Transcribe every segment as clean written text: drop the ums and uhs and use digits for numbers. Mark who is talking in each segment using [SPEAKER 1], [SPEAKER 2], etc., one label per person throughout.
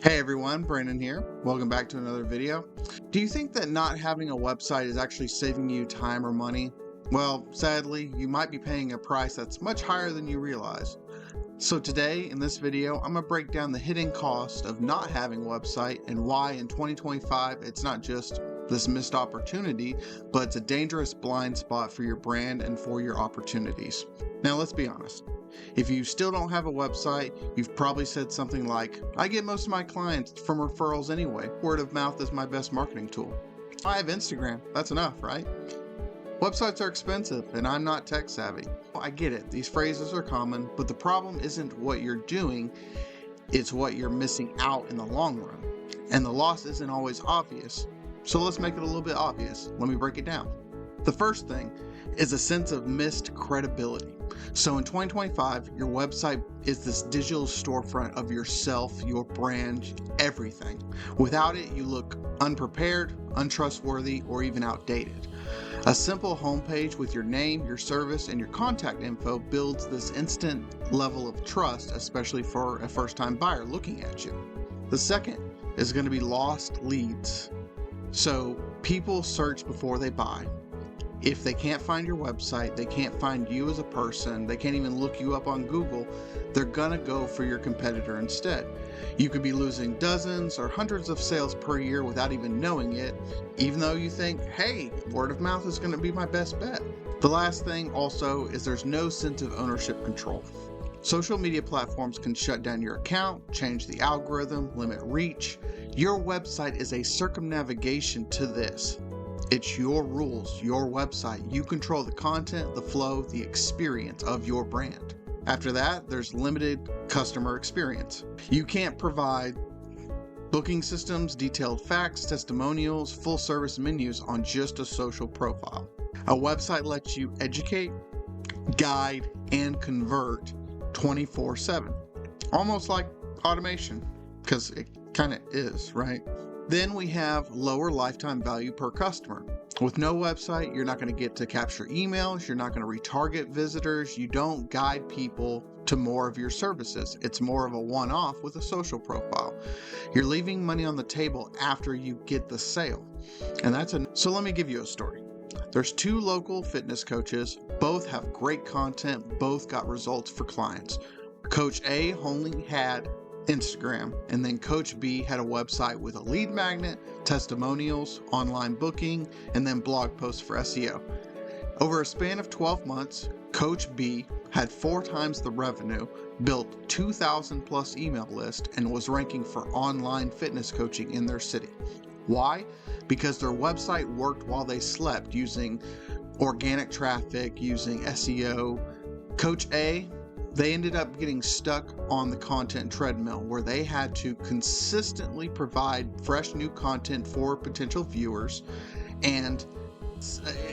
[SPEAKER 1] Hey everyone, Brandon here. Welcome back to another video. Do you think that not having a website is actually saving you time or money? Well, sadly, you might be paying a price that's much higher than you realize. So today, in this video, I'm going to break down the hidden cost of not having a website and why in 2025 it's not just this missed opportunity, but it's a dangerous blind spot for your brand and for your opportunities. Now, let's be honest. If you still don't have a website, you've probably said something like, I get most of my clients from referrals anyway. Word of mouth is my best marketing tool. I have Instagram. That's enough, right? Websites are expensive and I'm not tech savvy. I get it. These phrases are common, but the problem isn't what you're doing. It's what you're missing out in the long run. And the loss isn't always obvious. So let's make it a little bit obvious. Let me break it down. The first thing is a sense of missed credibility. So in 2025, your website is this digital storefront of yourself, your brand, everything. Without it, you look unprepared, untrustworthy, or even outdated. A simple homepage with your name, your service, and your contact info builds this instant level of trust, especially for a first-time buyer looking at you. The second is going to be lost leads. So people search before they buy. If they can't find your website, they can't find you as a person, they can't even look you up on Google, they're gonna go for your competitor instead. You could be losing dozens or hundreds of sales per year without even knowing it, even though you think, hey, word of mouth is gonna be my best bet. The last thing also is there's no sense of ownership control. Social media platforms can shut down your account, change the algorithm, limit reach. Your website is a circumnavigation to this. It's your rules, your website. You control the content, the flow, the experience of your brand. After that, there's limited customer experience. You can't provide booking systems, detailed facts, testimonials, full service menus on just a social profile. A website lets you educate, guide, and convert 24/7. Almost like automation, because it kind of is, right? Then we have lower lifetime value per customer. With no website, you're not going to get to capture emails, you're not going to retarget visitors, you don't guide people to more of your services. It's more of a one-off with a social profile. You're leaving money on the table after you get the sale. So let me give you a story. There's two local fitness coaches, both have great content, both got results for clients. Coach A only had Instagram, and then Coach B had a website with a lead magnet, testimonials, online booking, and then blog posts for SEO. Over a span of 12 months, Coach B had 4 times the revenue, built 2,000 plus email list, and was ranking for online fitness coaching in their city. Why? Because their website worked while they slept, using organic traffic, using SEO. Coach A, they ended up getting stuck on the content treadmill where they had to consistently provide fresh new content for potential viewers, and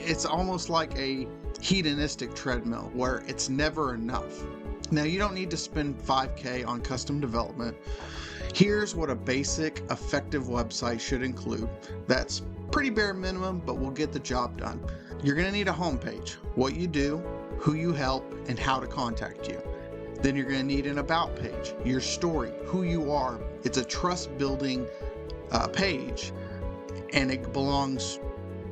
[SPEAKER 1] it's almost like a hedonistic treadmill where it's never enough. Now, you don't need to spend $5,000 on custom development. Here's what a basic, effective website should include. That's pretty bare minimum, but will get the job done. You're going to need a homepage, what you do, who you help, and how to contact you. Then you're going to need an about page, your story, who you are. It's a trust building page, and it belongs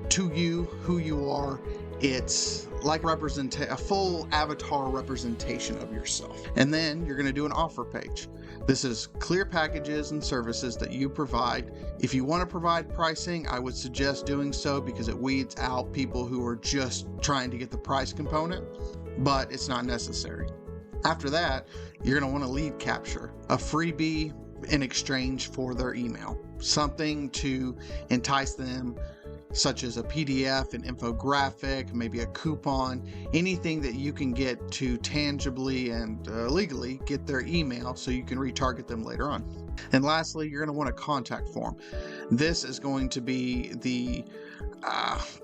[SPEAKER 1] to you, who you are. It's like a full avatar representation of yourself. And then you're going to do an offer page. This is clear packages and services that you provide. If you want to provide pricing, I would suggest doing so because it weeds out people who are just trying to get the price component, but it's not necessary. After that, you're going to want to lead capture, a freebie in exchange for their email, something to entice them, such as a PDF, an infographic, maybe a coupon, anything that you can get to tangibly and legally get their email so you can retarget them later on. And lastly, you're going to want a contact form. This is going to be the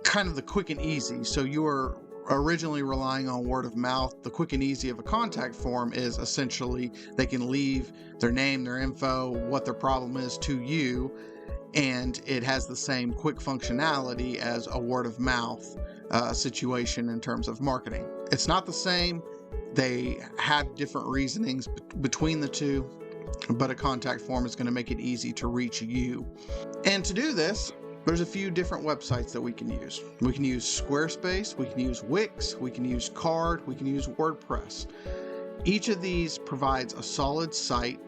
[SPEAKER 1] kind of the quick and easy. So you are originally relying on word of mouth. The quick and easy of a contact form is essentially they can leave their name, their info, what their problem is to you, and it has the same quick functionality as a word of mouth situation in terms of marketing. It's not the same. They have different reasonings between the two, but a contact form is going to make it easy to reach you. And to do this, there's a few different websites that we can use. We can use Squarespace, we can use Wix, we can use Carrd, we can use WordPress. Each of these provides a solid site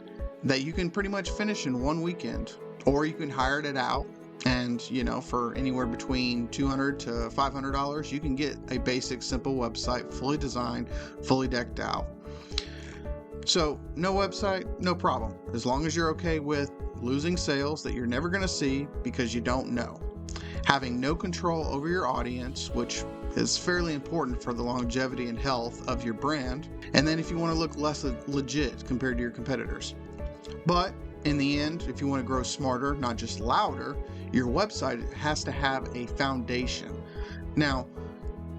[SPEAKER 1] that you can pretty much finish in one weekend, or you can hire it out, and for anywhere between $200 to $500 you can get a basic simple website, fully designed, fully decked out. So no website, no problem, as long as you're okay with losing sales that you're never going to see because you don't know, having no control over your audience, which is fairly important for the longevity and health of your brand, and then if you want to look less legit compared to your competitors. But in the end, if you want to grow smarter, not just louder, your website has to have a foundation. Now,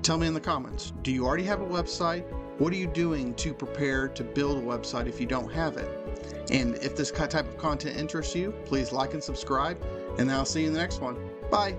[SPEAKER 1] tell me in the comments, do you already have a website? What are you doing to prepare to build a website if you don't have it? And if this type of content interests you, please like and subscribe, and I'll see you in the next one. Bye.